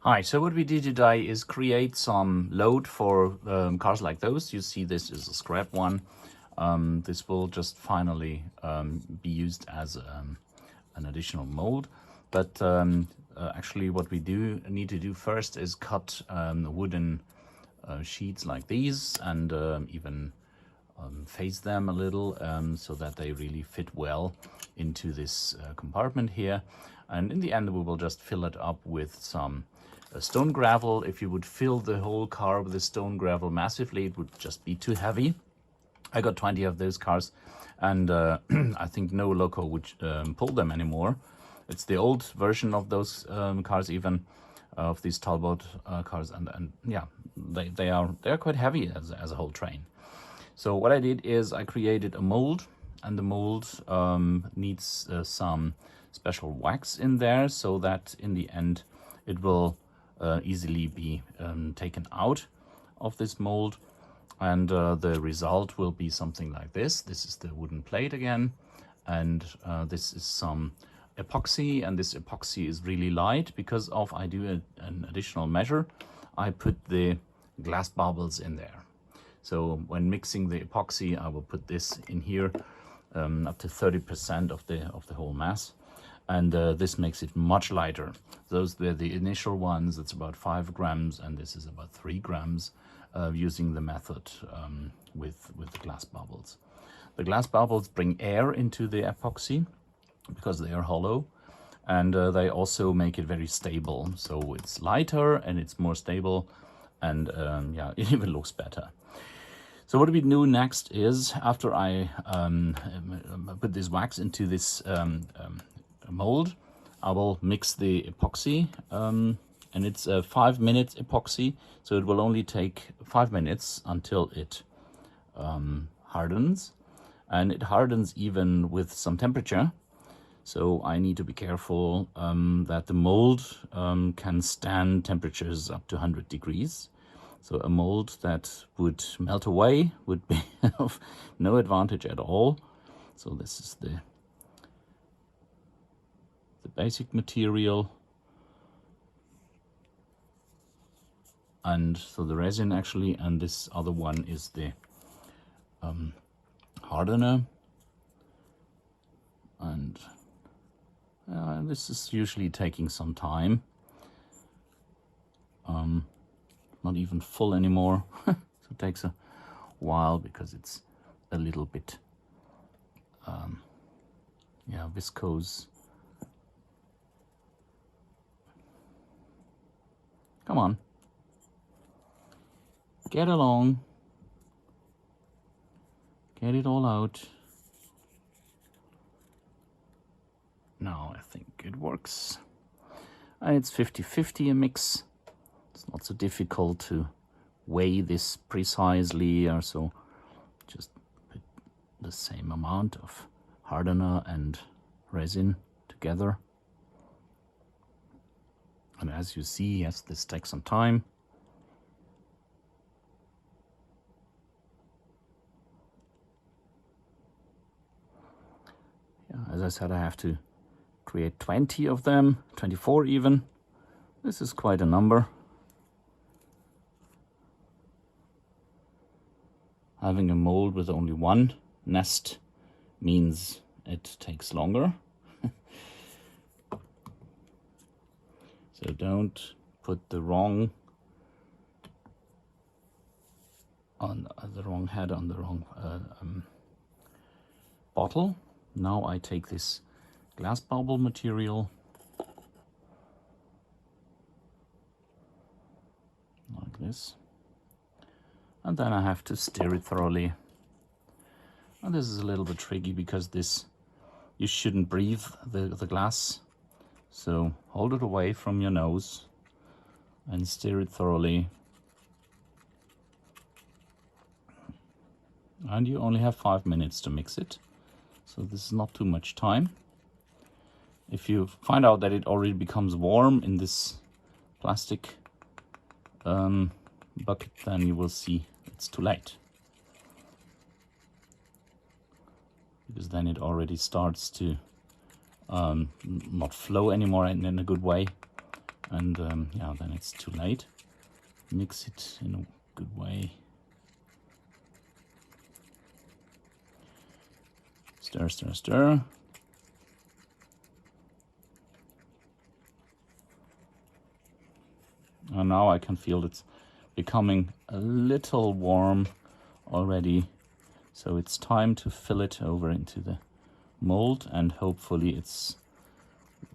Hi, so what we did today is create some load for cars like those. You see this is a scrap one. This will just finally be used as an additional mold. But actually what we need to do first is cut wooden sheets like these and even phase them a little so that they really fit well into this compartment here. And in the end we will just fill it up with some stone gravel. If you would fill the whole car with the stone gravel massively, it would just be too heavy. I got 20 of those cars and I think no loco would pull them anymore. It's the old version of those cars, even of these Talbot cars, and yeah, they are quite heavy as a whole train. So what I did is I created a mold, and the mold needs some special wax in there so that in the end it will easily be taken out of this mold, and the result will be something like this. This is the wooden plate again, and this is some epoxy, and this epoxy is really light because of I do an additional measure. I put the glass bubbles in there. So when mixing the epoxy, I will put this in here, up to 30% of the whole mass, and this makes it much lighter. Those were the initial ones. It's about 5 grams, and this is about 3 grams using the method with the glass bubbles. The glass bubbles bring air into the epoxy because they are hollow, and they also make it very stable. So it's lighter and it's more stable, and yeah, it even looks better. So what we do next is, after I put this wax into this mold, I will mix the epoxy, and it's a 5 minutes epoxy, so it will only take 5 minutes until it hardens, and it hardens even with some temperature. So I need to be careful that the mold can stand temperatures up to 100 degrees. So a mold that would melt away would be of no advantage at all. So this is the basic material. And so the resin actually, and this other one is the hardener. And this is usually taking some time. Not even full anymore. So it takes a while because it's a little bit yeah, viscose. Come on, get along, get it all out. Now I think it works, and it's 50-50 a mix. It's not so difficult to weigh this precisely, or so just put the same amount of hardener and resin together. And as you see, yes, this takes some time. Yeah, as I said, I have to create 20 of them, 24 even. This is quite a number. Having a mold with only one nest means it takes longer. So don't put the wrong head on the wrong bottle. Now I take this glass bubble material, like this, and then I have to stir it thoroughly. And this is a little bit tricky because this, you shouldn't breathe the glass, so hold it away from your nose and stir it thoroughly. And you only have 5 minutes to mix it, so this is not too much time. If you find out that it already becomes warm in this plastic bucket, then you will see it's too late, because then it already starts to not flow anymore in a good way, And yeah, then it's too late. Mix it in a good way. Stir, stir, stir. And now I can feel it's becoming a little warm already. So it's time to fill it over into the mold, and hopefully it's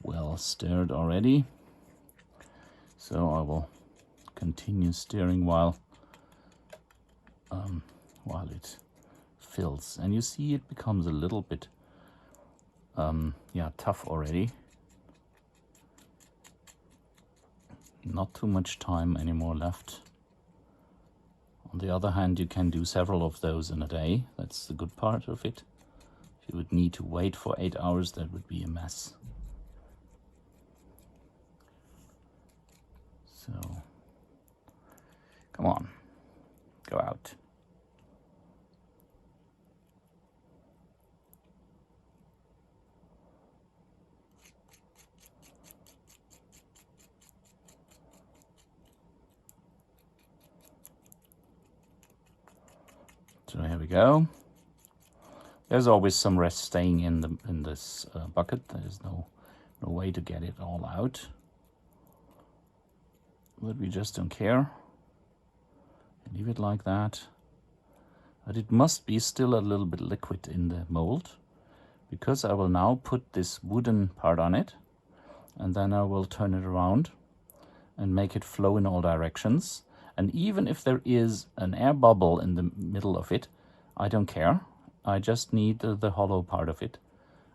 well stirred already. So I will continue stirring while it fills. And you see it becomes a little bit yeah, tough already. Not too much time anymore left. On the other hand, you can do several of those in a day. That's the good part of it. If you would need to wait for 8 hours, that would be a mess. So, come on, go out. So here we go. There's always some rest staying in this bucket. There's no way to get it all out. But we just don't care. Leave it like that. But it must be still a little bit liquid in the mold, because I will now put this wooden part on it, and then I will turn it around and make it flow in all directions. And even if there is an air bubble in the middle of it, I don't care. I just need the hollow part of it.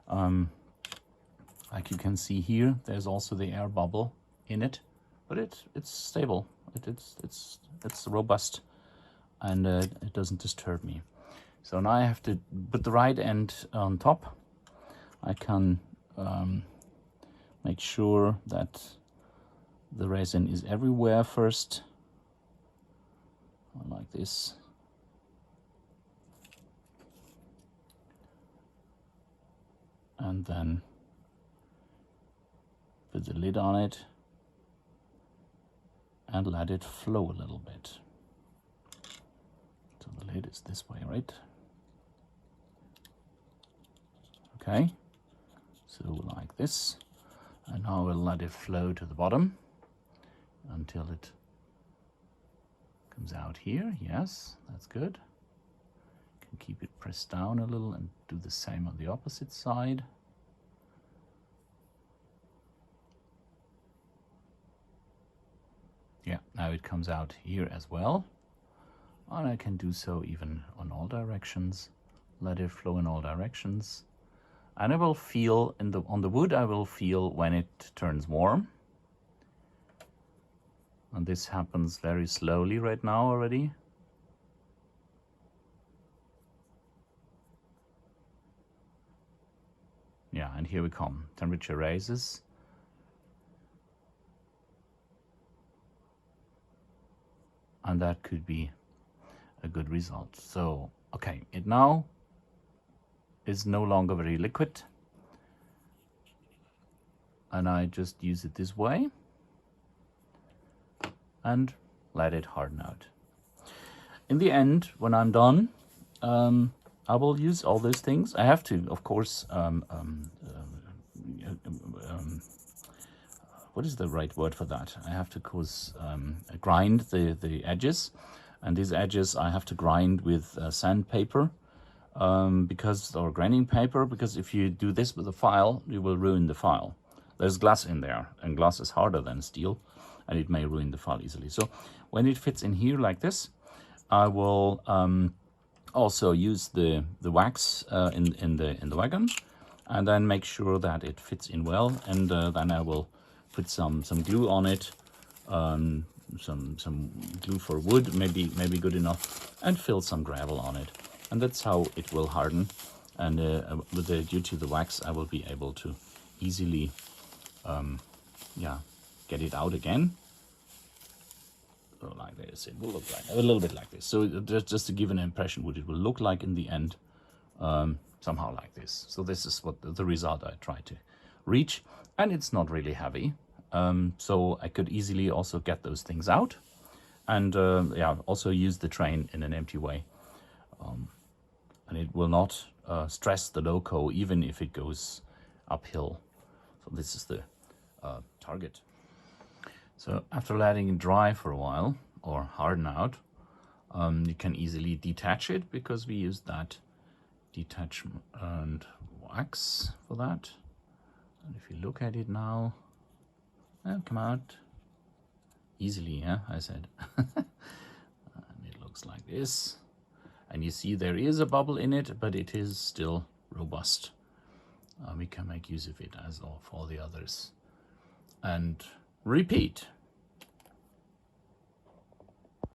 Like you can see here, there's also the air bubble in it, but it's stable. It's robust, and it doesn't disturb me. So now I have to put the right end on top. I can make sure that the resin is everywhere first, like this. And then put the lid on it and let it flow a little bit. So the lid is this way, right? Okay, so like this. And now we'll let it flow to the bottom until it comes out here. Yes, that's good. Can keep it pressed down a little and do the same on the opposite side. Yeah, now it comes out here as well. And I can do so even on all directions. Let it flow in all directions. And I will feel on the wood, I will feel when it turns warm. And this happens very slowly right now already. Yeah, and here we come. Temperature raises. And that could be a good result. So, okay, it now is no longer very liquid. And I just use it this way and let it harden out. In the end, when I'm done, I will use all those things. I have to, of course, what is the right word for that? I have to, of course, grind the edges. And these edges I have to grind with sandpaper, or grinding paper, because if you do this with a file, you will ruin the file. There's glass in there, and glass is harder than steel, and it may ruin the file easily. So when it fits in here like this, I will also use the wax in the wagon, and then make sure that it fits in well, and then I will put some glue on it, some glue for wood, maybe good enough, and fill some gravel on it, and that's how it will harden. And due to the wax, I will be able to easily get it out again. So like this, it will look like a little bit like this. So just to give an impression what it will look like in the end, somehow like this. So this is what the result I try to reach, and it's not really heavy. So I could easily also get those things out, and yeah, also use the train in an empty way. And it will not stress the loco even if it goes uphill. So this is the target. So after letting it dry for a while or harden out, you can easily detach it because we used that detachment and wax for that. And if you look at it now, it'll come out easily, yeah, I said. And it looks like this. And you see there is a bubble in it, but it is still robust. We can make use of it as of all the others. And repeat.